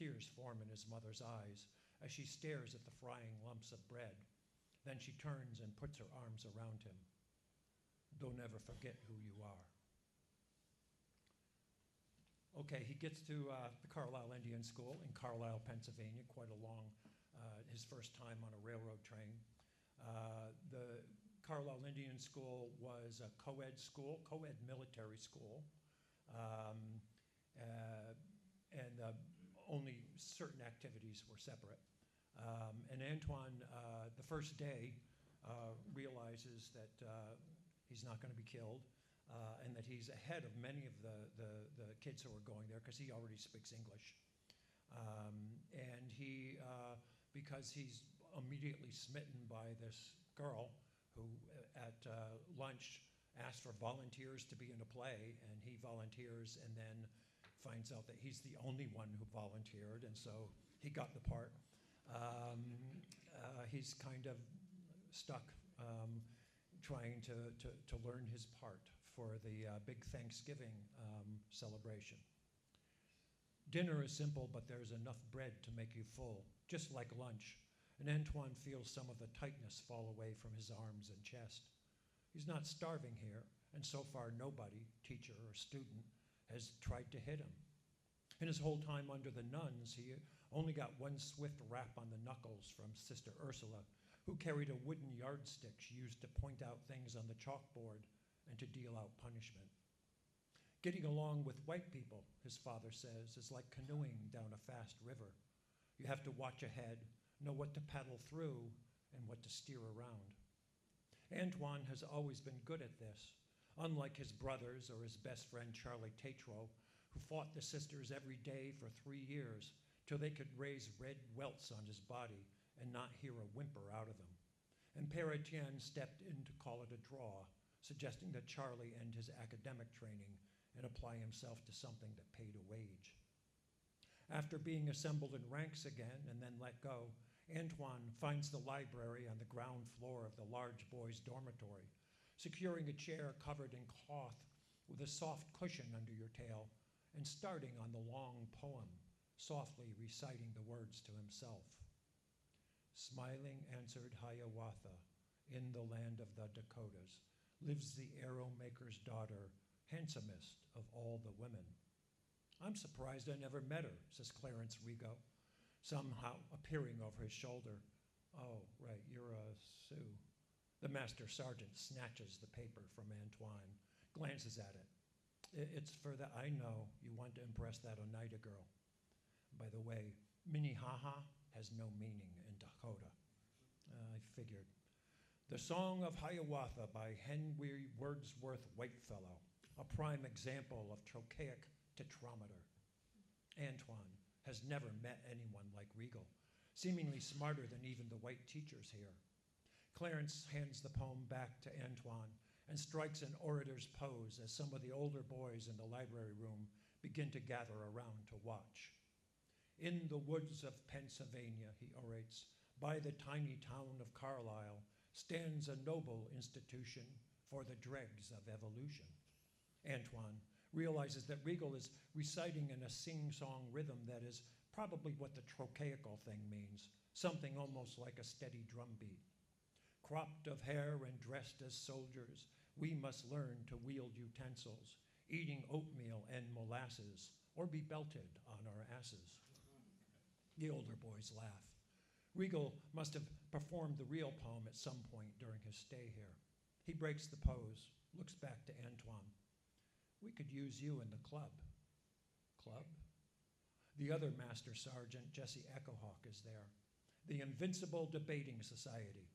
Tears form in his mother's eyes as she stares at the frying lumps of bread. Then she turns and puts her arms around him. Don't ever forget who you are. Okay, he gets to the Carlisle Indian School in Carlisle, Pennsylvania, quite a long, his first time on a railroad train. The Carlisle Indian School was a co-ed school, co-ed military school, and only certain activities were separate. And Antoine, the first day, realizes that he's not going to be killed, and that he's ahead of many of the kids who are going there because he already speaks English. And he, because he's immediately smitten by this girl who at lunch asked for volunteers to be in a play, and he volunteers and then finds out that he's the only one who volunteered, and so he got the part. He's kind of stuck trying to learn his part for the big Thanksgiving celebration. Dinner is simple, but there's enough bread to make you full, just like lunch. And Antoine feels some of the tightness fall away from his arms and chest. He's not starving here, and so far nobody, teacher or student, has tried to hit him. In his whole time under the nuns, he only got one swift rap on the knuckles from Sister Ursula, who carried a wooden yardstick she used to point out things on the chalkboard and to deal out punishment. Getting along with white people, his father says, is like canoeing down a fast river. You have to watch ahead, know what to paddle through, and what to steer around. Antoine has always been good at this, unlike his brothers or his best friend Charlie Tatro, who fought the sisters every day for 3 years till they could raise red welts on his body and not hear a whimper out of him. And Père Etienne stepped in to call it a draw, suggesting that Charlie end his academic training and apply himself to something that paid a wage. After being assembled in ranks again and then let go, Antoine finds the library on the ground floor of the large boys' dormitory, securing a chair covered in cloth with a soft cushion under your tail and starting on the long poem, softly reciting the words to himself. Smiling answered Hiawatha, in the land of the Dakotas lives the arrow maker's daughter, handsomest of all the women. I'm surprised I never met her, says Clarence Rigaud, somehow appearing over his shoulder. Oh, right, you're a Sioux. The master sergeant snatches the paper from Antoine, glances at it. It's for that I know you want to impress that Oneida girl. By the way, Minnehaha has no meaning in Dakota. I figured. The Song of Hiawatha by Henry Wordsworth Whitefellow, a prime example of trochaic tetrameter. Antoine has never met anyone like Rigaud, seemingly smarter than even the white teachers here. Clarence hands the poem back to Antoine and strikes an orator's pose as some of the older boys in the library room begin to gather around to watch. In the woods of Pennsylvania, he orates, by the tiny town of Carlisle stands a noble institution for the dregs of evolution. Antoine realizes that Rigaud is reciting in a sing-song rhythm that is probably what the trochaical thing means, something almost like a steady drum beat. Cropped of hair and dressed as soldiers, we must learn to wield utensils, eating oatmeal and molasses, or be belted on our asses. The older boys laugh. Rigaud must have performed the real poem at some point during his stay here. He breaks the pose, looks back to Antoine. We could use you in the club. Club? The other master sergeant, Jesse Echohawk, is there. The Invincible Debating Society.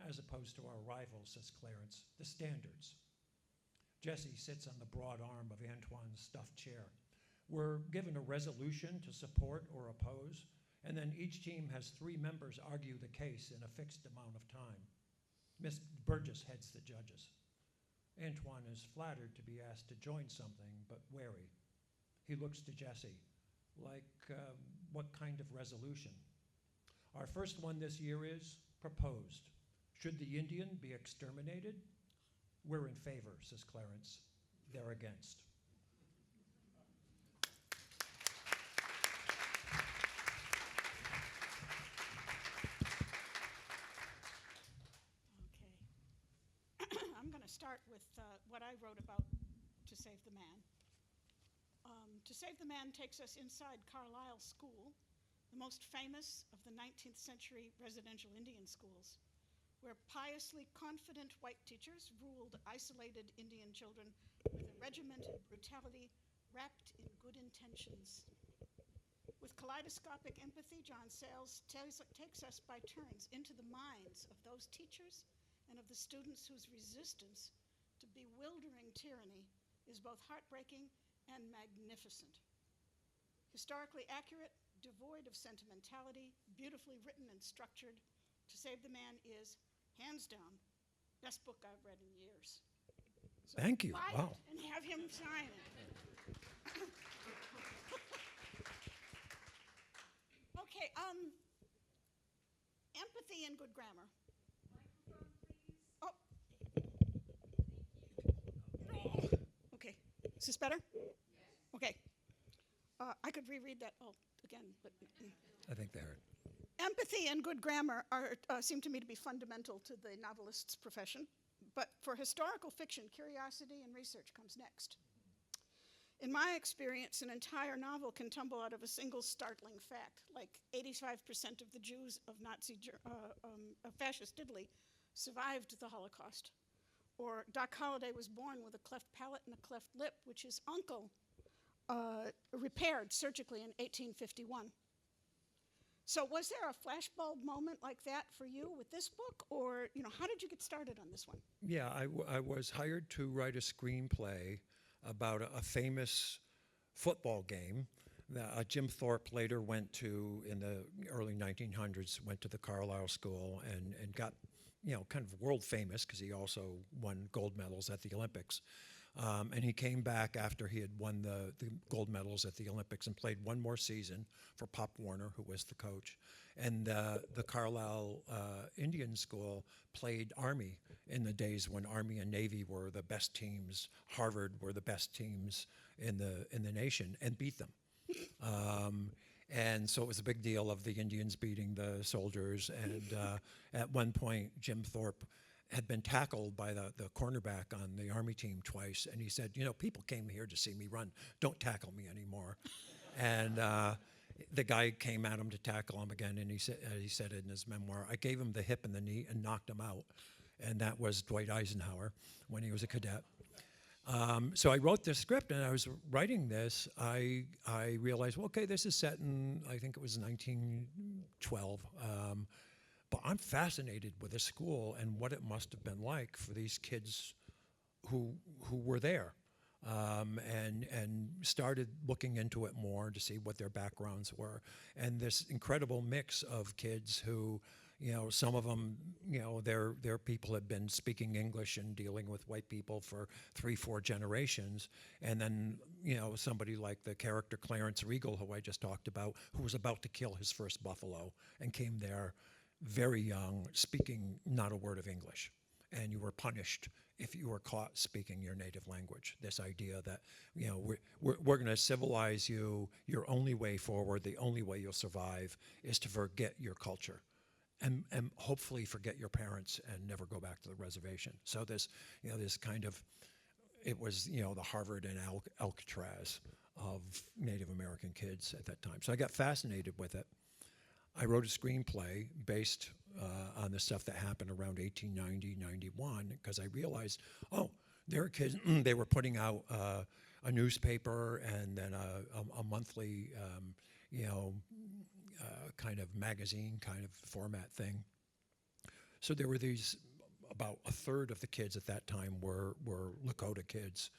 As opposed to our rivals, says Clarence, the Standards. Jesse sits on the broad arm of Antoine's stuffed chair. We're given a resolution to support or oppose, and then each team has 3 members argue the case in a fixed amount of time. Miss Burgess heads the judges. Antoine is flattered to be asked to join something, but wary. He looks to Jesse, like, what kind of resolution? Our first one this year is proposed. Should the Indian be exterminated? We're in favor, says Clarence. They're against. Save the Man takes us inside Carlisle School, the most famous of the 19th century residential Indian schools, where piously confident white teachers ruled isolated Indian children with a regimented brutality wrapped in good intentions. With kaleidoscopic empathy, John Sayles takes us by turns into the minds of those teachers and of the students whose resistance to bewildering tyranny is both heartbreaking and magnificent. Historically accurate, devoid of sentimentality, beautifully written and structured, To Save the Man is, hands down, best book I've read in years. So Thank you. buy Wow. it and have him sign it. Okay, empathy and good grammar. Oh. Okay, is this better? Okay. I could reread that again, but I think they heard. empathy and good grammar seem to me to be fundamental to the novelist's profession, but for historical fiction, curiosity and research comes next. In my experience, an entire novel can tumble out of a single startling fact, like 85% of the Jews of fascist Italy survived the Holocaust, or Doc Holliday was born with a cleft palate and a cleft lip, which his uncle repaired surgically in 1851. So was there a flashbulb moment like that for you with this book, or how did you get started on this one? Yeah, I was hired to write a screenplay about a famous football game that Jim Thorpe later went to in the early 1900s, went to the Carlisle School and got, kind of world famous because he also won gold medals at the Olympics. And he came back after he had won the gold medals at the Olympics and played one more season for Pop Warner, who was the coach. And the Carlisle Indian School played Army in the days when Army and Navy were the best teams. Harvard were the best teams in the nation and beat them. And so it was a big deal of the Indians beating the soldiers. And at one point, Jim Thorpe had been tackled by the cornerback on the Army team twice, and he said, people came here to see me run. Don't tackle me anymore. And the guy came at him to tackle him again, and he said it in his memoir, I gave him the hip and the knee and knocked him out. And that was Dwight Eisenhower when he was a cadet. So I wrote this script, and I was writing this. I realized, well, okay, this is set in, I think it was 1912. But I'm fascinated with the school and what it must have been like for these kids who were there, and started looking into it more to see what their backgrounds were. And this incredible mix of kids who, some of them, their people had been speaking English and dealing with white people for 3-4 generations. And then, somebody like the character Clarence Regal, who I just talked about, who was about to kill his first buffalo and came there very young, speaking not a word of English. And you were punished if you were caught speaking your native language. This idea that, we're going to civilize you, your only way forward, the only way you'll survive is to forget your culture and hopefully forget your parents and never go back to the reservation. So this, this kind of, it was, the Harvard and Alcatraz of Native American kids at that time. So I got fascinated with it. I wrote a screenplay based on the stuff that happened around 1890, 91, because I realized, there are kids, they were putting out a newspaper and then a monthly, kind of magazine kind of format thing. So there were these, about a third of the kids at that time were Lakota kids.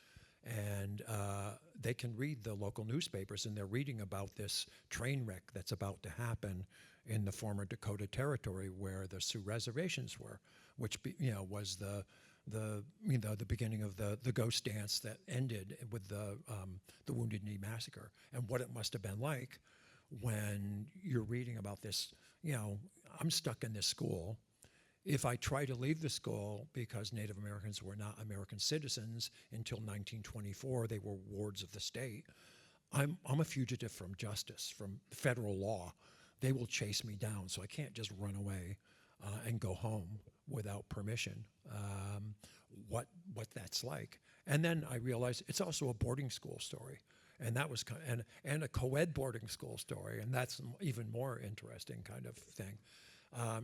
And they can read the local newspapers, and they're reading about this train wreck that's about to happen in the former Dakota Territory where the Sioux reservations were, which was the beginning of the ghost dance that ended with the Wounded Knee Massacre, and what it must have been like when you're reading about this. I'm stuck in this school. If I try to leave the school, because Native Americans were not American citizens until 1924, they were wards of the state, I'm a fugitive from justice, from federal law. They will chase me down, so I can't just run away and go home without permission, what that's like. And then I realized it's also a boarding school story. And that was and a co-ed boarding school story, and that's even more interesting kind of thing.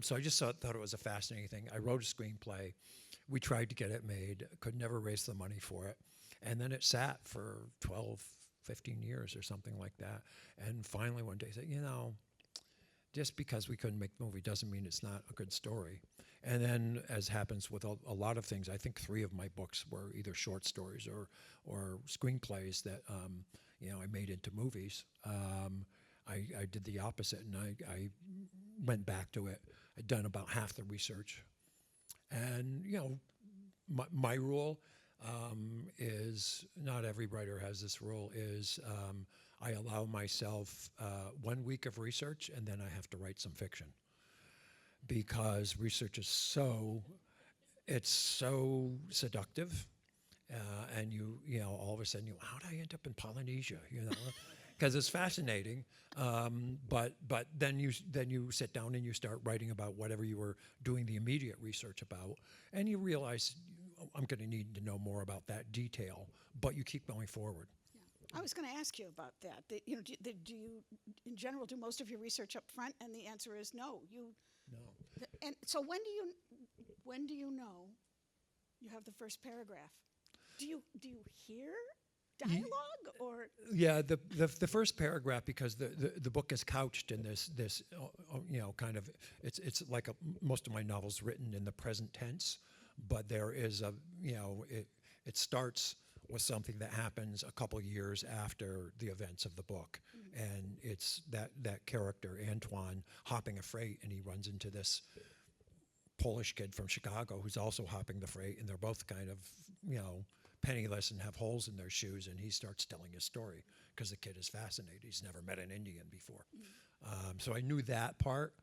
So I just thought it was a fascinating thing. I wrote a screenplay. We tried to get it made, could never raise the money for it. And then it sat for 12, 15 years or something like that. And finally one day I said, just because we couldn't make the movie doesn't mean it's not a good story. And then, as happens with a lot of things, I think 3 of my books were either short stories or screenplays that I made into movies. I did the opposite, and I went back to it. I'd done about half the research, and my rule is, not every writer has this rule, is I allow myself 1 week of research, and then I have to write some fiction, because research is so seductive, and all of a sudden how did I end up in Polynesia? Because it's fascinating, but then you sit down and you start writing about whatever you were doing the immediate research about, and you realize I'm going to need to know more about that detail, but you keep going forward. Yeah. I was going to ask you about that. Do you, in general, do most of your research up front? And the answer is no. No. And so when do you know you have the first paragraph? Do you hear dialogue or? Yeah, the first paragraph, because the book is couched in this kind of, it's like most of my novels written in the present tense, but there is it starts with something that happens a couple years after the events of the book. Mm-hmm. And it's that character, Antoine, hopping a freight, and he runs into this Polish kid from Chicago who's also hopping the freight, and they're both kind of, penniless and have holes in their shoes, and he starts telling his story because the kid is fascinated. He's never met an Indian before. Mm-hmm. So I knew that part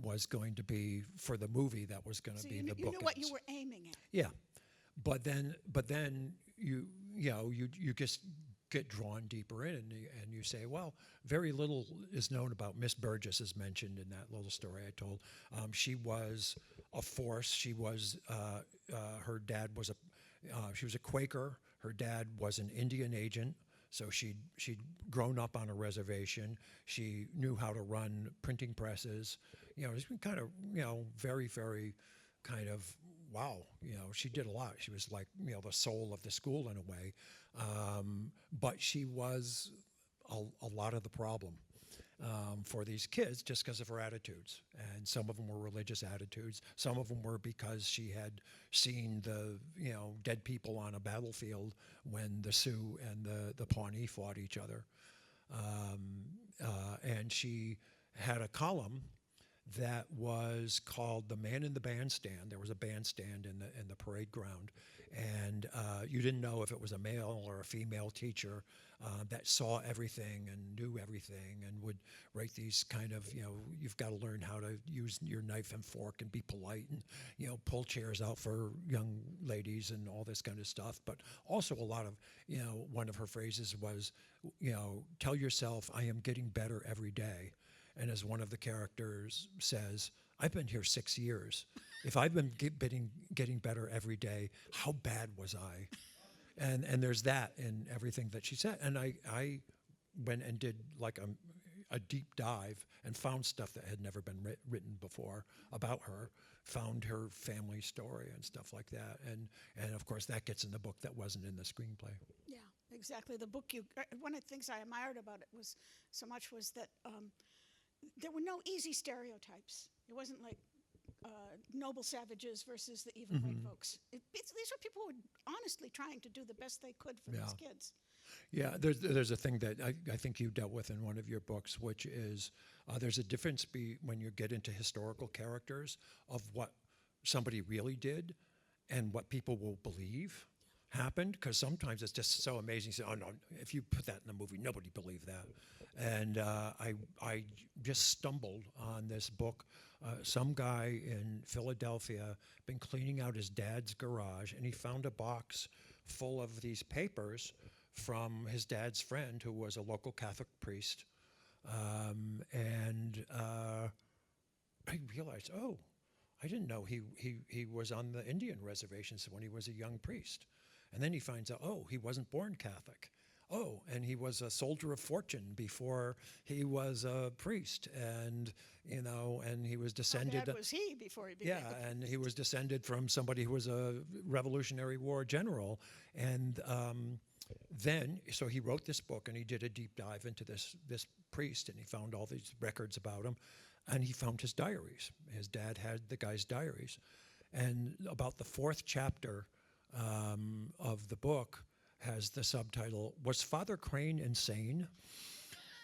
was going to be, for the movie, that was going to be the book. You knew what you were aiming at. Yeah. But then you just get drawn deeper in, and you say, well, very little is known about Miss Burgess, as mentioned in that little story I told. She was a force. She was her dad was she was a Quaker. Her dad was an Indian agent, so she'd grown up on a reservation. She knew how to run printing presses. It's been kind of very, very kind of, wow, she did a lot. She was like, the soul of the school in a way. But she was a lot of the problem for these kids, just because of her attitudes. And some of them were religious attitudes. Some of them were because she had seen the, dead people on a battlefield when the Sioux and the Pawnee fought each other. And she had a column that was called The Man in the Bandstand. There was a bandstand in the parade ground, and you didn't know if it was a male or a female teacher that saw everything and knew everything and would write these kind of, you've got to learn how to use your knife and fork and be polite and, pull chairs out for young ladies and all this kind of stuff. But also a lot of, one of her phrases was, tell yourself, I am getting better every day. And as one of the characters says, I've been here 6 years. If I've been getting better every day, how bad was I? And there's that in everything that she said. And I went and did like a deep dive and found stuff that had never been written before about her, found her family story and stuff like that. And of course that gets in the book that wasn't in the screenplay. Yeah, exactly. The book one of the things I admired about it was that there were no easy stereotypes. It wasn't like noble savages versus the evil white folks. These were people who were honestly trying to do the best they could for these kids. Yeah, there's a thing that I think you dealt with in one of your books, which is there's a difference when you get into historical characters of what somebody really did and what people will believe happened, because sometimes it's just so amazing. You say, oh no, if you put that in a movie, nobody believed that. And I just stumbled on this book. Some guy in Philadelphia been cleaning out his dad's garage, and he found a box full of these papers from his dad's friend, who was a local Catholic priest. And I realized, oh, I didn't know he was on the Indian reservations when he was a young priest. And then he finds out, oh, he wasn't born Catholic. oh, and he was a soldier of fortune before he was a priest, and and he was descended. How bad was he before he became Yeah, a priest? and he was descended from somebody who was a Revolutionary War general, and so he wrote this book, and he did a deep dive into this priest, and he found all these records about him, and he found his diaries. His dad had the guy's diaries, and about the fourth chapter of the book has the subtitle, "Was Father Crane insane?"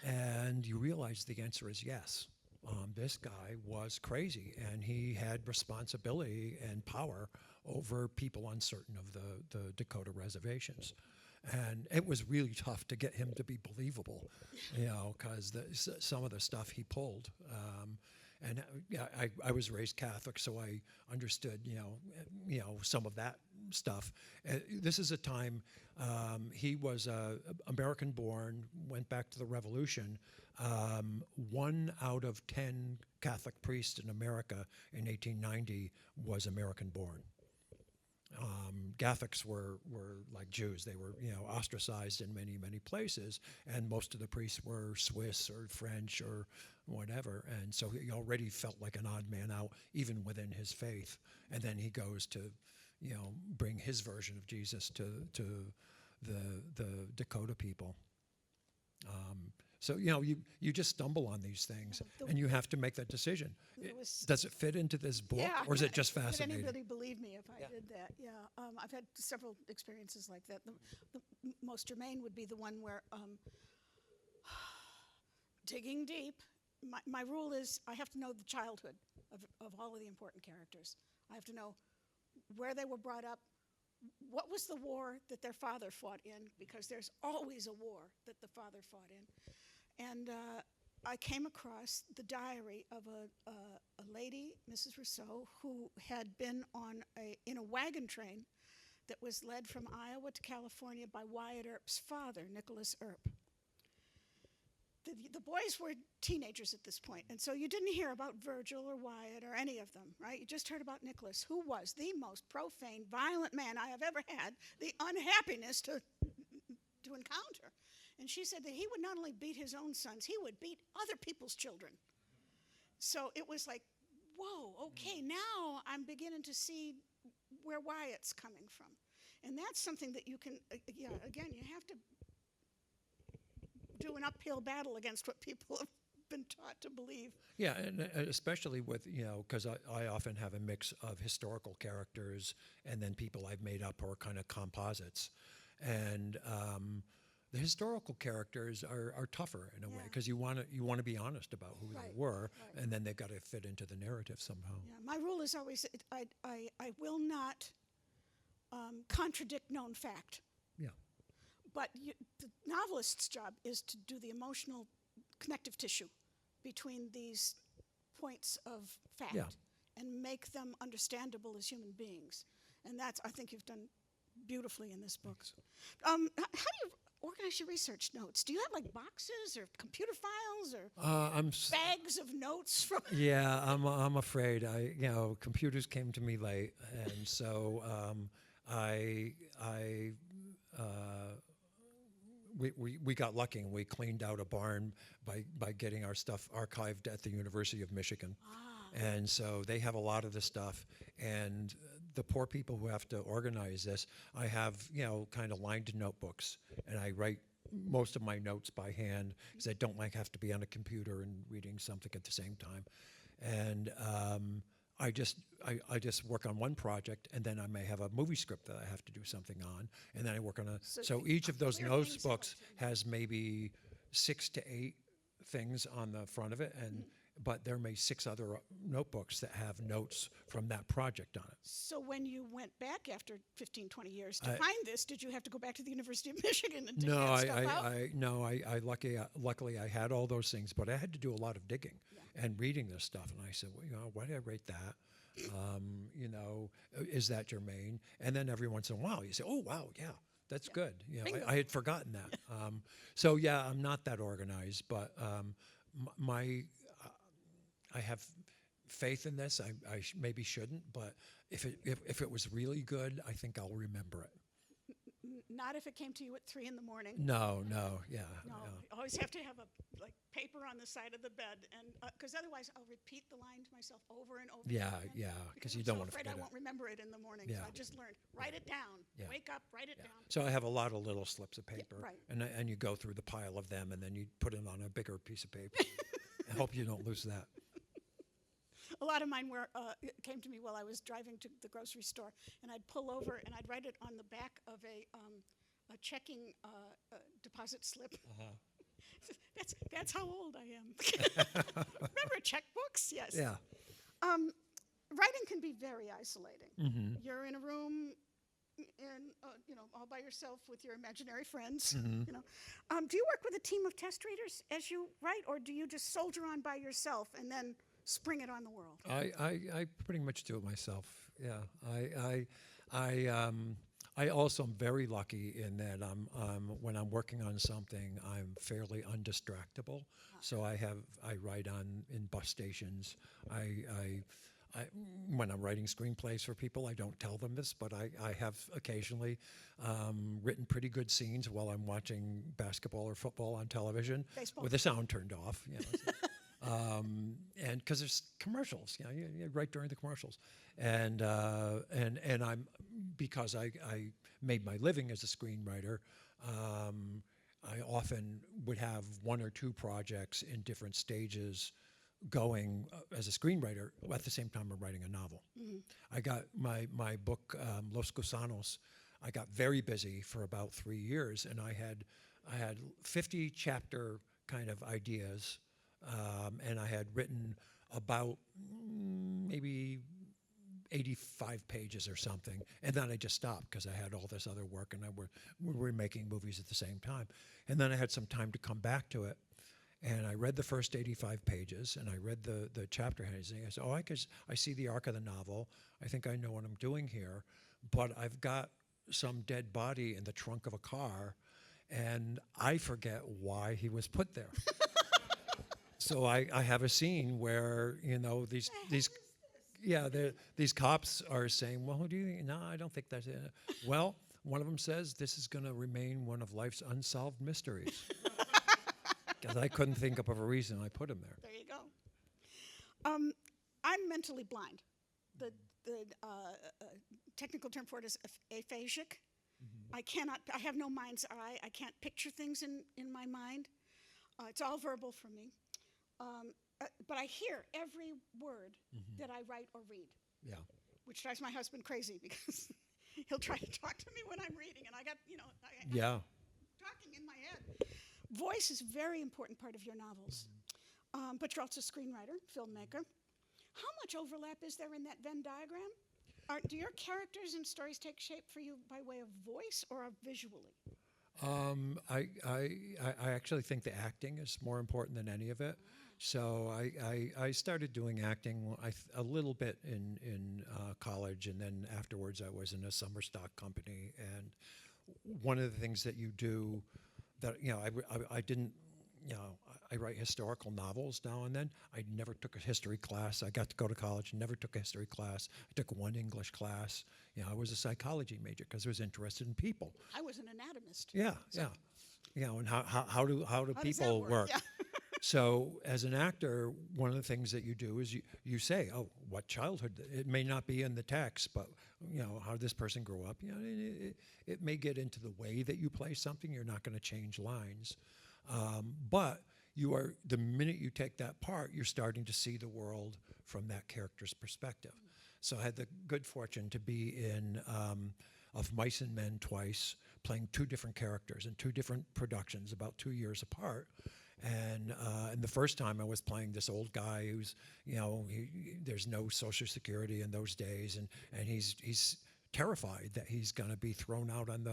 And you realize the answer is yes. This guy was crazy, and he had responsibility and power over people on certain of the Dakota reservations. And it was really tough to get him to be believable, because some of the stuff he pulled. And yeah, I was raised Catholic, so I understood, some of that stuff. This is a time he was American-born, went back to the Revolution. 1 out of 10 Catholic priests in America in 1890 was American-born. Catholics were like Jews. They were, ostracized in many, many places, and most of the priests were Swiss or French or whatever, and so he already felt like an odd man out, even within his faith. And then he goes to, bring his version of Jesus to the Dakota people. So, you just stumble on these things, and you have to make that decision. Does it fit into this book, or is it just fascinating? Would anybody believe me if I did that? Yeah, I've had several experiences like that. The most germane would be the one where digging deep. My rule is I have to know the childhood of all of the important characters. I have to know where they were brought up, what was the war that their father fought in, because there's always a war that the father fought in. And I came across the diary of a lady, Mrs. Rousseau, who had been in a wagon train that was led from Iowa to California by Wyatt Earp's father, Nicholas Earp. The boys were teenagers at this point, and so you didn't hear about Virgil or Wyatt or any of them, right? You just heard about Nicholas, who was the most profane, violent man I have ever had the unhappiness to encounter. And she said that he would not only beat his own sons, he would beat other people's children. So it was like, whoa, okay, now I'm beginning to see where Wyatt's coming from. And that's something that you can, again, you have to do an uphill battle against what people have been taught to believe. Yeah, and especially with, because I often have a mix of historical characters and then people I've made up or kind of composites. And the historical characters are tougher in a way, because you want to be honest about who they were, and then they've got to fit into the narrative somehow. Yeah, my rule is always I will not contradict known fact. Yeah. But the novelist's job is to do the emotional connective tissue between these points of fact and make them understandable as human beings. And that's, I think you've done beautifully in this book. How do you organize your research notes? Do you have like boxes or computer files or bags of notes from? Yeah, I'm afraid computers came to me late, and so we got lucky and we cleaned out a barn by getting our stuff archived at the University of Michigan. And so they have a lot of the stuff, and the poor people who have to organize this, I have, kind of lined notebooks, and I write most of my notes by hand because I don't have to be on a computer and reading something at the same time. And I just work on one project, and then I may have a movie script that I have to do something on, and then I work on so each of those notebooks has maybe 6 to 8 things on the front of it, and but there may be 6 other notebooks that have notes from that project on it. So when you went back after 15, 20 years to find this, did you have to go back to the University of Michigan and dig that stuff out? Luckily I had all those things, but I had to do a lot of digging and reading this stuff. And I said, well, why did I write that? Is that germane? And then every once in a while you say, oh, wow, yeah, that's good. I had forgotten that. So yeah, I'm not that organized, but I have faith in this. I maybe shouldn't, but if it was really good, I think I'll remember it. Not if it came to you at 3 in the morning. No, yeah. No, you always have to have a paper on the side of the bed, and because otherwise I'll repeat the line to myself over and over. Yeah, again, yeah, because you I'm don't so want to afraid forget I it. won't remember it in the morning. Yeah. So I just learned, write it down. Yeah. Wake up, write it Yeah. down. So I have a lot of little slips of paper, right. and you go through the pile of them, and then you put it on a bigger piece of paper. I hope you don't lose that. A lot of mine came to me while I was driving to the grocery store, and I'd pull over and I'd write it on the back of a checking deposit slip. That's how old I am. Remember checkbooks? Yes. Yeah. Writing can be very isolating. Mm-hmm. You're in a room, all by yourself with your imaginary friends. Mm-hmm. Do you work with a team of test readers as you write, or do you just soldier on by yourself and then spring it on the world? I pretty much do it myself. Yeah. I also am very lucky in that when I'm working on something, I'm fairly undistractable. So I write in bus stations. When I'm writing screenplays for people, I don't tell them this, but I have occasionally written pretty good scenes while I'm watching basketball or football on television Baseball. with the sound turned off. And because there's commercials, you write during the commercials, and I'm because I made my living as a screenwriter. I often would have one or two projects in different stages going as a screenwriter at the same time I'm writing a novel. Mm-hmm. I got my book Los Gusanos. I got very busy for about 3 years, and I had 50 chapter kind of ideas. And I had written about maybe 85 pages or something, and then I just stopped because I had all this other work, and we were making movies at the same time. And then I had some time to come back to it, and I read the first 85 pages, and I read the chapter headings, and I said, I see the arc of the novel. I think I know what I'm doing here, but I've got some dead body in the trunk of a car, and I forget why he was put there. So I have a scene where these cops are saying, well, who do you think? No, I don't think that's it. Well, one of them says this is going to remain one of life's unsolved mysteries. Because I couldn't think up of a reason I put him there. There you go. I'm mentally blind. The technical term for it is aphasic. Mm-hmm. I have no mind's eye. I can't picture things in my mind. It's all verbal for me. But I hear every word that I write or read. Yeah. Which drives my husband crazy because he'll try to talk to me when I'm reading, and I got talking in my head. Voice is a very important part of your novels. Mm-hmm. But you're also a screenwriter, filmmaker. How much overlap is there in that Venn diagram? Do your characters and stories take shape for you by way of voice or visually? I actually think the acting is more important than any of it. So I started doing acting a little bit in college, and then afterwards I was in a summer stock company. And one of the things that you do that, I didn't, I write historical novels now and then. I never took a history class. I got to go to college and never took a history class. I took one English class. I was a psychology major because I was interested in people. I was an anatomist. Yeah. And how do people work? Yeah. So as an actor, one of the things that you do is you say, oh, what childhood? It may not be in the text, but how did this person grow up? It may get into the way that you play something. You're not going to change lines, but the minute you take that part, you're starting to see the world from that character's perspective. So I had the good fortune to be in Of Mice and Men twice, playing two different characters in two different productions about 2 years apart. And the first time I was playing this old guy who's, there's no Social Security in those days, and he's terrified that he's going to be thrown out on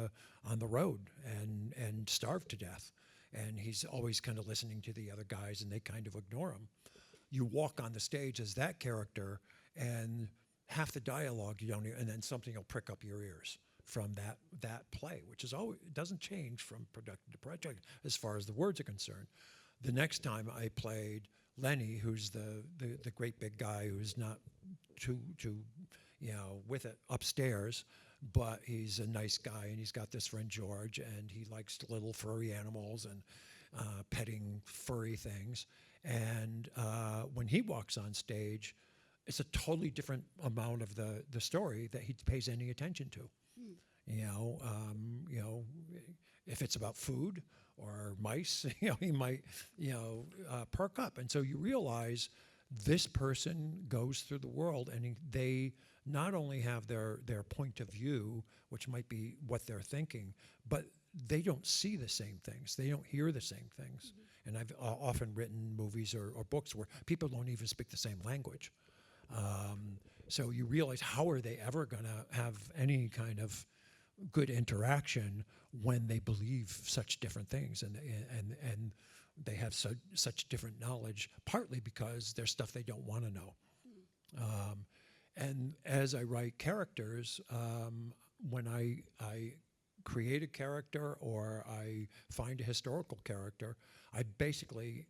the road and starved to death. And he's always kind of listening to the other guys, and they kind of ignore him. You walk on the stage as that character, and half the dialogue you don't hear, and then something will prick up your ears from that play, which is always, it doesn't change from project to project as far as the words are concerned. The next time I played Lenny, who's the great big guy who's not too with it upstairs, but he's a nice guy, and he's got this friend George, and he likes little furry animals and petting furry things. And when he walks on stage, it's a totally different amount of the story that he pays any attention to. You know, if it's about food or mice, he might, perk up. And so you realize this person goes through the world, and they not only have their point of view, which might be what they're thinking, but they don't see the same things. They don't hear the same things. And I've often written movies or books where people don't even speak the same language. So you realize, how are they ever going to have any kind of good interaction when they believe such different things, and they have such different knowledge, partly because there's stuff they don't want to know. And as I write characters, when I create a character or I find a historical character, I basically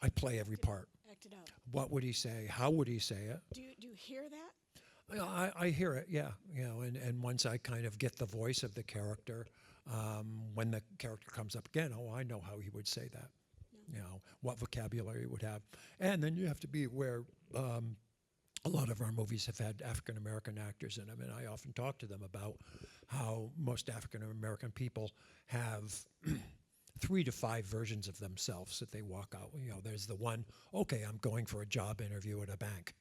I play every part. Act it out. What would he say? How would he say it? Do you hear that? I hear it, yeah. And once I kind of get the voice of the character, when the character comes up again, I know how he would say that. What vocabulary he would have. And then you have to be aware, a lot of our movies have had African American actors in them, and I often talk to them about how most African American people have 3 to 5 versions of themselves that they walk out. There's the one, okay, I'm going for a job interview at a bank.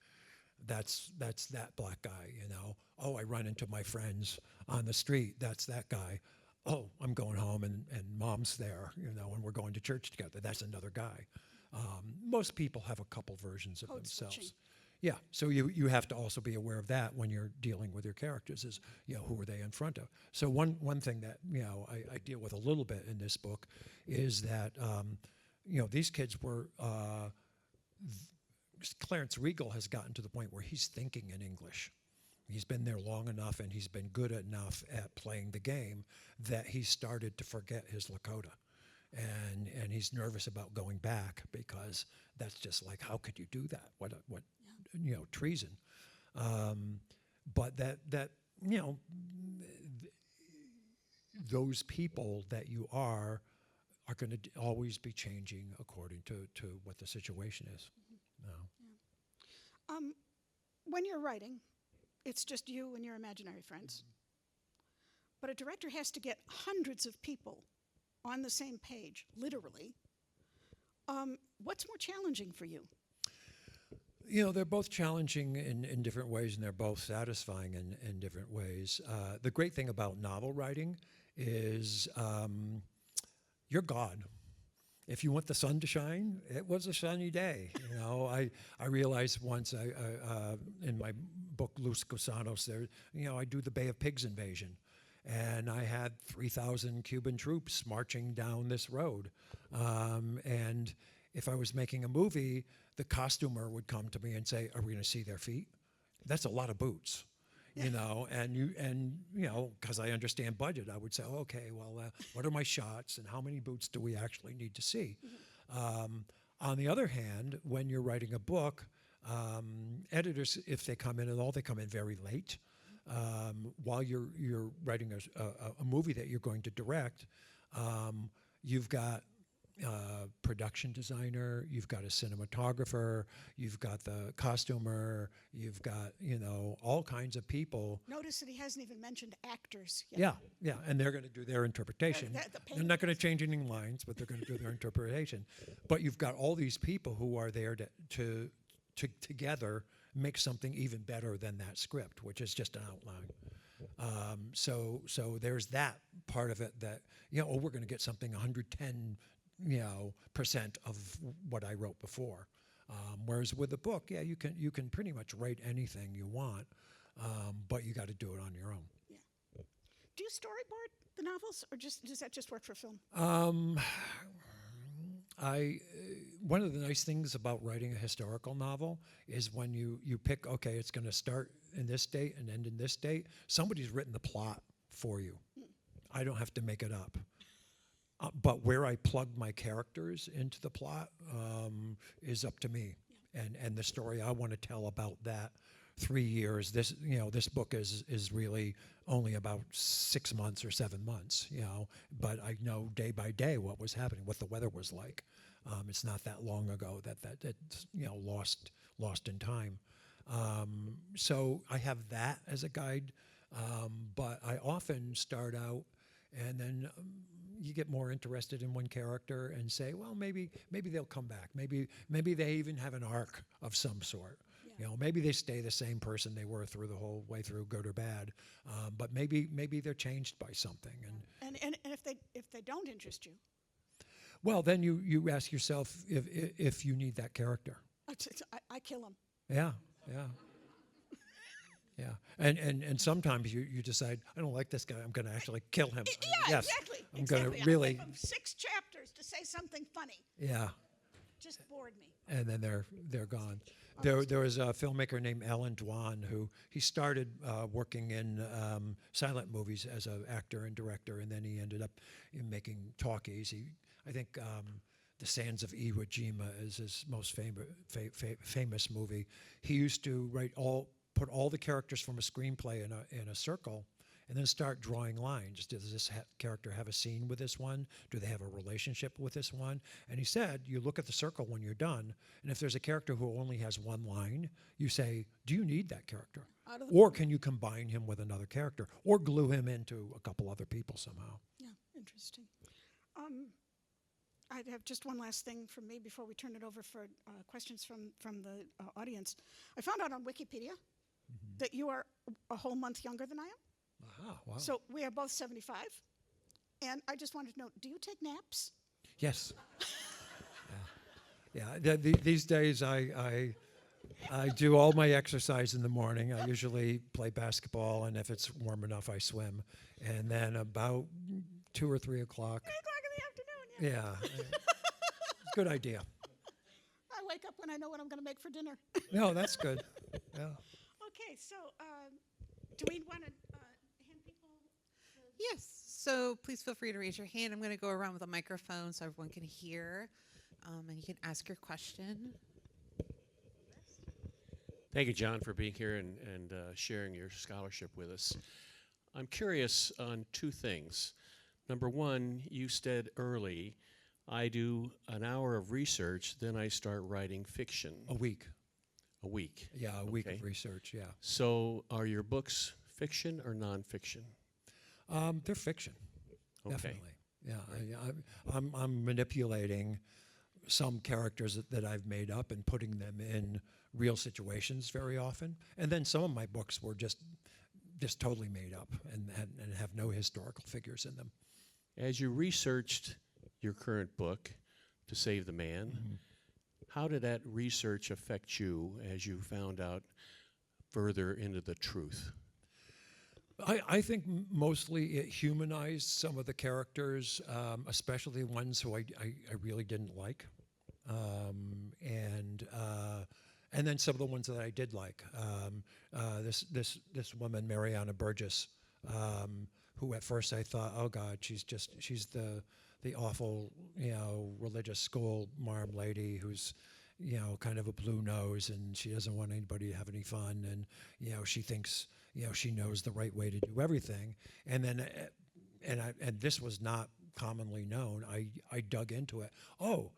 That's that black guy, Oh, I run into my friends on the street. That's that guy. Oh, I'm going home and mom's there, and we're going to church together. That's another guy. Most people have a couple versions of themselves. Switching. Yeah, so you have to also be aware of that when you're dealing with your characters is, who are they in front of? So one thing that, I deal with a little bit in this book is that, these kids were, Clarence Regal has gotten to the point where he's thinking in English. He's been there long enough, and he's been good enough at playing the game that he started to forget his Lakota. And he's nervous about going back, because that's just like, how could you do that? What treason. But that those people that you are going to always be changing according to what the situation is. When you're writing, it's just you and your imaginary friends. But a director has to get hundreds of people on the same page, literally. What's more challenging for you? They're both challenging in different ways, and they're both satisfying in different ways. The great thing about novel writing is you're God. If you want the sun to shine, it was a sunny day. I realized once in my book Los Gusanos, there, I do the Bay of Pigs invasion, and I had 3,000 Cuban troops marching down this road, and if I was making a movie, the costumer would come to me and say, "Are we going to see their feet?" That's a lot of boots. Because I understand budget, I would say, okay, well, what are my shots, and how many boots do we actually need to see? On the other hand, when you're writing a book, editors, if they come in at all, they come in very late. While you're writing a movie that you're going to direct, you've got production designer, you've got a cinematographer, you've got the costumer, you've got, all kinds of people. Notice that he hasn't even mentioned actors yet. Yeah, and they're going to do their interpretation. They're not going to change any lines, but they're going to do their interpretation. But you've got all these people who are there to together make something even better than that script, which is just an outline. So there's that part of it that, we're going to get something 110% of what I wrote before. Whereas with a book, you can pretty much write anything you want, but you got to do it on your own. Yeah. Do you storyboard the novels, or does that just work for film? One of the nice things about writing a historical novel is when you pick, okay, it's going to start in this date and end in this date. Somebody's written the plot for you. I don't have to make it up. But where I plug my characters into the plot is up to me, and the story I want to tell about that 3 years. This book is really only about 6 months or 7 months, but I know day by day what was happening, what the weather was like. It's not that long ago that it's, lost in time. So I have that as a guide, but I often start out and then you get more interested in one character and say, well, maybe they'll come back. Maybe they even have an arc of some sort. Yeah. Maybe they stay the same person they were through the whole way through, good or bad. But maybe they're changed by something. And if they don't interest you, well, then you ask yourself if you need that character. I kill them. Yeah. Yeah, and sometimes you decide, I don't like this guy, I'm going to actually kill him. Yeah, yes, exactly. I'm going to I'll really. give them 6 chapters to say something funny. Yeah. Just bored me. And then they're gone. There was a filmmaker named Alan Dwan who he started working in silent movies as an actor and director, and then he ended up in making talkies. I think The Sands of Iwo Jima is his most famous movie. He used to put all the characters from a screenplay in a circle, and then start drawing lines. Does this character have a scene with this one? Do they have a relationship with this one? And he said, you look at the circle when you're done, and if there's a character who only has one line, you say, do you need that character? Or can you combine him with another character? Or glue him into a couple other people somehow? Yeah, interesting. I have just one last thing from me before we turn it over for questions from the audience. I found out on Wikipedia that you are a whole month younger than I am. Aha, wow. So we are both 75. And I just wanted to know, do you take naps? Yes. Yeah. These days I do all my exercise in the morning. I usually play basketball, and if it's warm enough, I swim. And then about 2 or 3 o'clock. 3 o'clock in the afternoon. Yeah. Good idea. I wake up when I know what I'm going to make for dinner. No, that's good. Yeah. Okay, so do we want to hand people? Yes, so please feel free to raise your hand. I'm going to go around with a microphone so everyone can hear, and you can ask your question. Thank you, John, for being here and sharing your scholarship with us. I'm curious on 2 things. Number one, you said early, I do an hour of research, then I start writing fiction. A week. A week? Yeah, a week Okay. of research, yeah. So are your books fiction or nonfiction? They're fiction, Okay. definitely. Yeah, I'm manipulating some characters that I've made up and putting them in real situations very often. And then some of my books were just totally made up and have no historical figures in them. As you researched your current book, To Save the Man, how did that research affect you as you found out further into the truth? I think mostly it humanized some of the characters, especially ones who I really didn't like, and then some of the ones that I did like. This woman, Mariana Burgess, who at first I thought, oh God, she's the awful religious school marm lady who's kind of a blue nose, and she doesn't want anybody to have any fun, and she thinks she knows the right way to do everything. And then and this was not commonly known. I dug into it. Oh,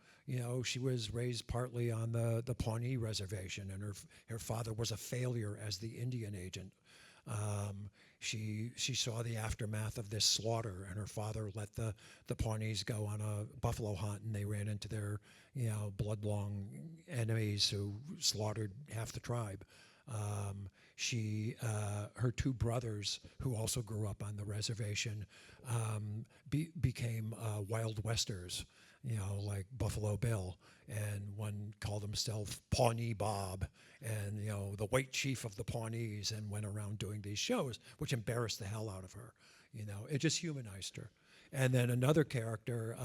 she was raised partly on the Pawnee Reservation, and her father was a failure as the Indian agent. She saw the aftermath of this slaughter, and her father let the Pawnees go on a buffalo hunt, and they ran into their bloodlong enemies who slaughtered half the tribe. Her 2 brothers, who also grew up on the reservation, became Wild Westers, like Buffalo Bill, and one called himself Pawnee Bob, and the white chief of the Pawnees, and went around doing these shows, which embarrassed the hell out of her. It just humanized her. And then another character,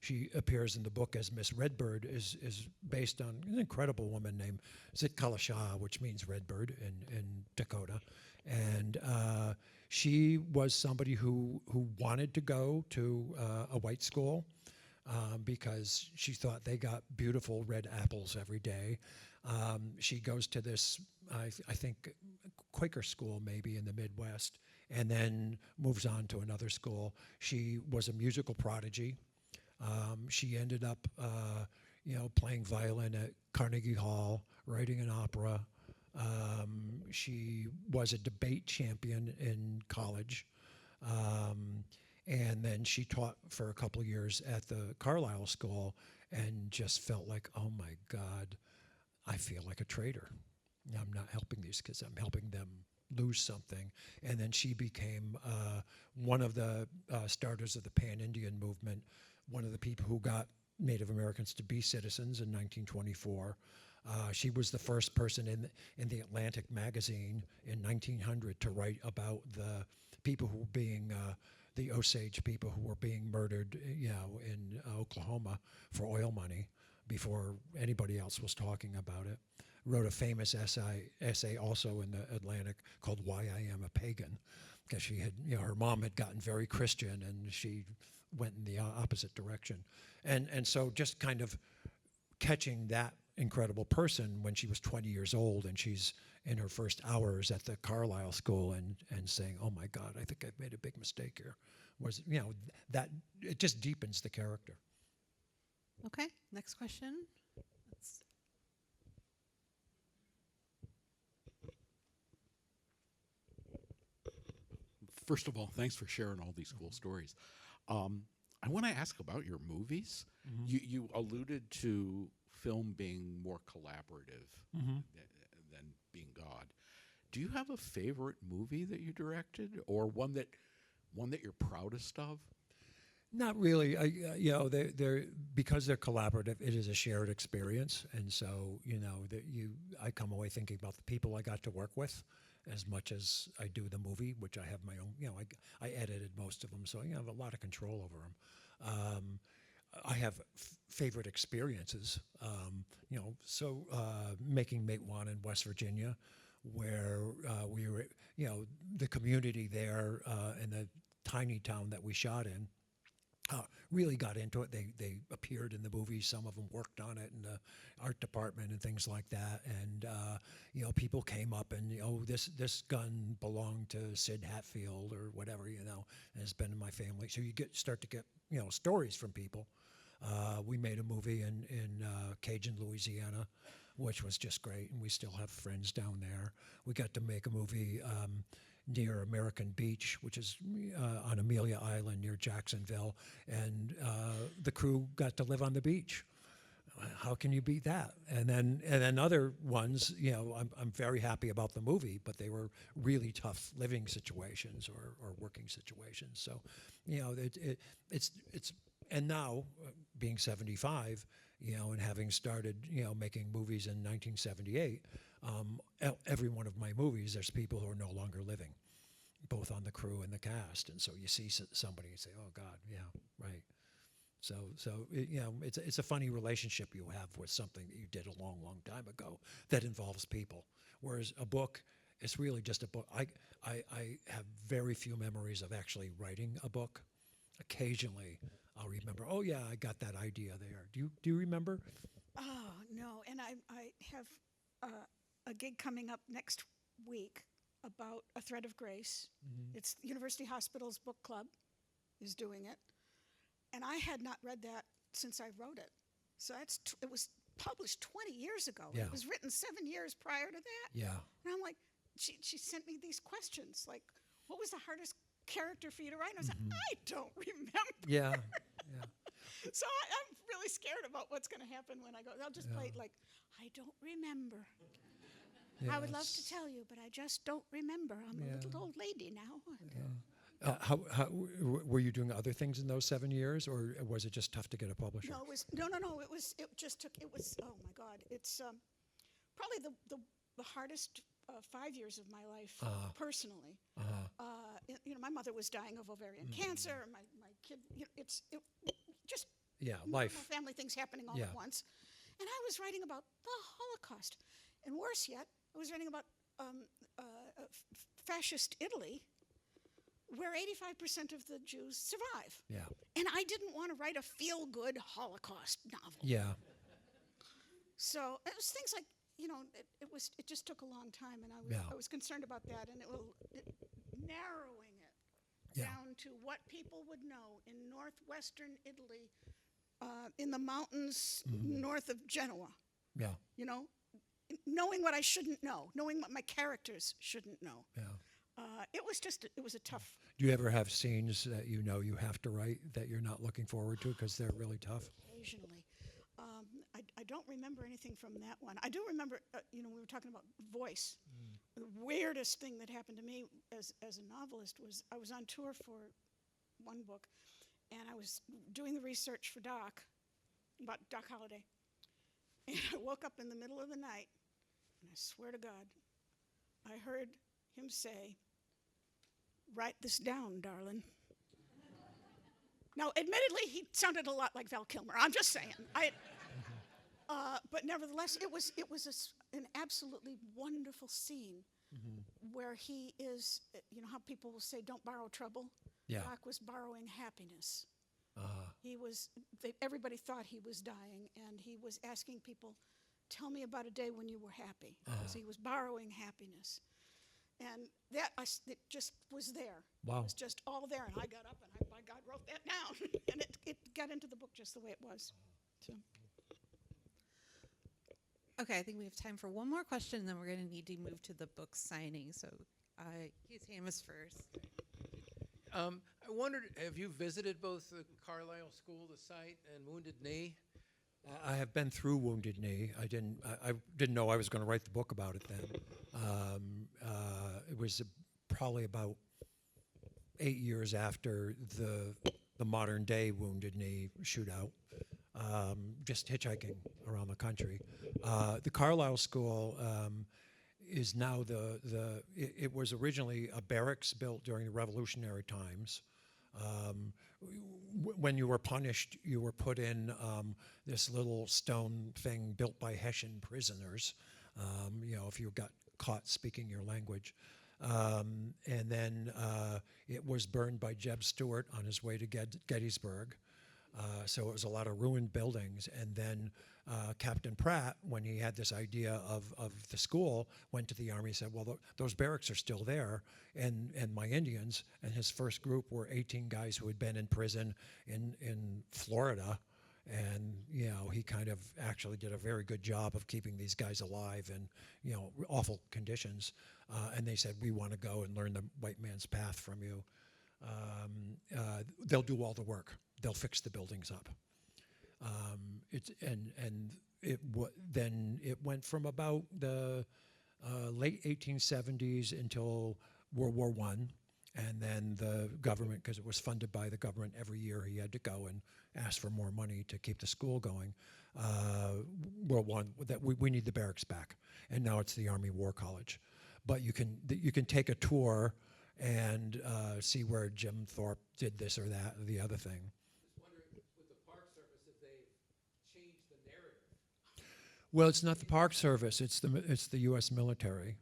she appears in the book as Miss Redbird, is based on an incredible woman named Zitkalasha, which means Redbird in Dakota. And she was somebody who wanted to go to a white school because she thought they got beautiful red apples every day. She goes to this, I think, Quaker school maybe in the Midwest, and then moves on to another school. She was a musical prodigy. She ended up, playing violin at Carnegie Hall, writing an opera. She was a debate champion in college. And then she taught for a couple of years at the Carlisle School and just felt like, oh my God, I feel like a traitor. I'm not helping these kids, I'm helping them lose something. And then she became one of the starters of the Pan-Indian movement, one of the people who got Native Americans to be citizens in 1924. She was the first person in the Atlantic magazine in 1900 to write about the people who were being, the Osage people who were being murdered, in Oklahoma for oil money before anybody else was talking about it. Wrote a famous essay also in the Atlantic called Why I Am a Pagan, because she had, her mom had gotten very Christian and she went in the opposite direction. And so just kind of catching that incredible person when she was 20 years old and she's in her first hours at the Carlisle School and saying, oh my God, I think I've made a big mistake here, was, that it just deepens the character. Okay, next question. First of all, thanks for sharing all these cool stories. I want to ask about your movies. You alluded to film being more collaborative than being God. Do you have a favorite movie that you directed, or one that you're proudest of? Not really. They're because they're collaborative. It is a shared experience, and so I come away thinking about the people I got to work with, as much as I do the movie, which I have my own. I edited most of them, so I have a lot of control over them. I have favorite experiences. Making Matewan in West Virginia, where we were, the community there in the tiny town that we shot in. Really got into it. They appeared in the movie. Some of them worked on it in the art department and things like that. And people came up and this gun belonged to Sid Hatfield or whatever, and it's been in my family. So you start to get stories from people. We made a movie in Cajun, Louisiana, which was just great, and we still have friends down there. We got to make a movie near American Beach, which is on Amelia Island near Jacksonville, and the crew got to live on the beach. How can you beat that? And then other ones, I'm very happy about the movie, but they were really tough living situations or working situations. So, it's and now being 75, and having started, making movies in 1978. Every one of my movies, there's people who are no longer living, both on the crew and the cast. And so you see somebody and say, oh God, yeah, right. So it's a funny relationship you have with something that you did a long, long time ago that involves people. Whereas a book, it's really just a book. I have very few memories of actually writing a book. Occasionally I'll remember, oh yeah, I got that idea there. Do you remember? Oh, no, and I have a gig coming up next week about A Thread of Grace. It's University Hospital's book club is doing it. And I had not read that since I wrote it. So it was published 20 years ago. Yeah. It was written 7 years prior to that. Yeah. And I'm like, she sent me these questions, like, what was the hardest character for you to write? And I was like, I don't remember. Yeah. So I'm really scared about what's going to happen when I go. I'll just play it like, I don't remember. I would love to tell you, but I just don't remember. I'm a little old lady now. How were you doing other things in those 7 years, or was it just tough to get a publisher? No, it just took. It was. Oh my God! It's probably the hardest 5 years of my life personally. My mother was dying of ovarian cancer. My kid. Just life. Family things happening all at once, and I was writing about the Holocaust, and worse yet, I was writing about fascist Italy, where 85% of the Jews survive. Yeah. And I didn't want to write a feel-good Holocaust novel. Yeah. So it was things like it just took a long time, and Yeah. I was concerned about that, and narrowing it Yeah. down to what people would know in northwestern Italy, in the mountains north of Genoa. Yeah. Knowing what I shouldn't know, knowing what my characters shouldn't know. Yeah. It was a tough. Do you ever have scenes that you know you have to write that you're not looking forward to because they're really tough? Occasionally. I don't remember anything from that one. I do remember, we were talking about voice. The weirdest thing that happened to me as a novelist was I was on tour for one book, and I was doing the research for about Doc Holliday. And I woke up in the middle of the night, and I swear to God, I heard him say, "Write this down, darling." Now, admittedly, he sounded a lot like Val Kilmer. I'm just saying. But nevertheless, it was an absolutely wonderful scene where he is, how people will say, "Don't borrow trouble." Yeah. Doc was borrowing happiness. Uh, Everybody thought he was dying, and he was asking people, "Tell me about a day when you were happy," because he was borrowing happiness. And it just was there. Wow. It was just all there, and I got up and I, by God, wrote that down, and it got into the book just the way it was. So. Okay, I think we have time for one more question, and then we're going to need to move to the book signing. So, Keith Hamas first. I wondered, have you visited both the Carlisle School, the site, and Wounded Knee? I have been through Wounded Knee. I didn't know I was going to write the book about it then. It was probably about 8 years after the modern day Wounded Knee shootout. Just hitchhiking around the country. The Carlisle School is now it was originally a barracks built during the Revolutionary times. When you were punished, you were put in this little stone thing built by Hessian prisoners, if you got caught speaking your language. And then it was burned by Jeb Stuart on his way to Gettysburg. So it was a lot of ruined buildings. And then Captain Pratt, when he had this idea of the school, went to the Army and said, well, those barracks are still there, and my Indians, and his first group were 18 guys who had been in prison in Florida. And, he kind of actually did a very good job of keeping these guys alive in, awful conditions. And they said, we want to go and learn the white man's path from you. They'll do all the work. They'll fix the buildings up. Then it went from about the late 1870s until World War I, and then the government, because it was funded by the government every year, he had to go and ask for more money to keep the school going. World War I, that we need the barracks back, and now it's the Army War College. But you can take a tour and see where Jim Thorpe did this or that or the other thing. Just wondering, with the Park Service, if they've changed the narrative. Well, it's not the Park Service; it's the U.S. military.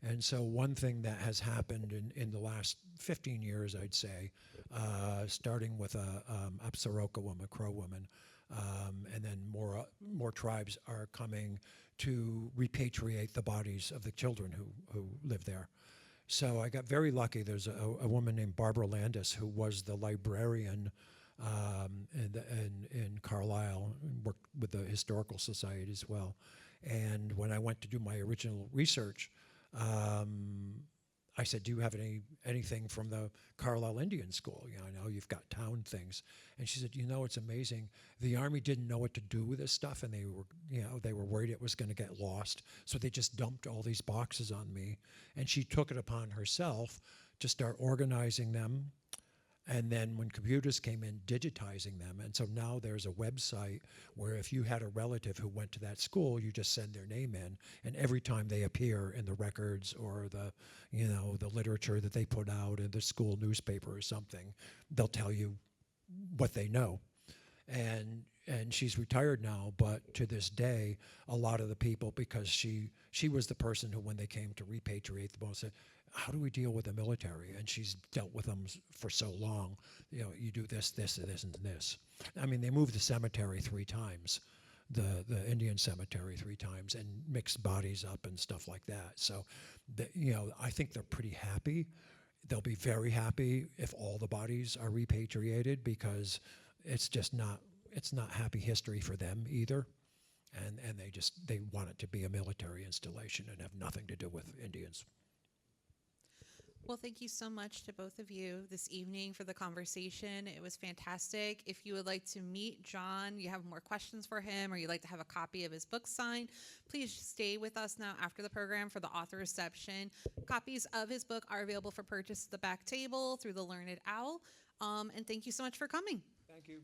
And so one thing that has happened in the last 15 years, I'd say, starting with Apsaroka woman, Crow woman, and then more tribes are coming to repatriate the bodies of the children who live there. So I got very lucky. There's a woman named Barbara Landis who was the librarian in Carlisle, and worked with the Historical Society as well. And when I went to do my original research, I said, do you have anything from the Carlisle Indian School? I know you've got town things. And she said, it's amazing. The Army didn't know what to do with this stuff, and they were worried it was going to get lost. So they just dumped all these boxes on me. And she took it upon herself to start organizing them. And then when computers came in, digitizing them. And so now there's a website where if you had a relative who went to that school, you just send their name in. And every time they appear in the records or the literature that they put out in the school newspaper or something, they'll tell you what they know. And she's retired now, but to this day, a lot of the people, because she was the person who, when they came to repatriate the bones, said, how do we deal with the military? And she's dealt with them for so long. You do this, this, and this, and this. I mean, they moved the cemetery 3 times. the Indian cemetery 3 times and mixed bodies up and stuff like that. So, I think they're pretty happy. They'll be very happy if all the bodies are repatriated, because it's just not happy history for them either. And they want it to be a military installation and have nothing to do with Indians. Well, thank you so much to both of you this evening for the conversation. It was fantastic. If you would like to meet John, you have more questions for him, or you'd like to have a copy of his book signed, please stay with us now after the program for the author reception. Copies of his book are available for purchase at the back table through the Learned Owl. And thank you so much for coming. Thank you.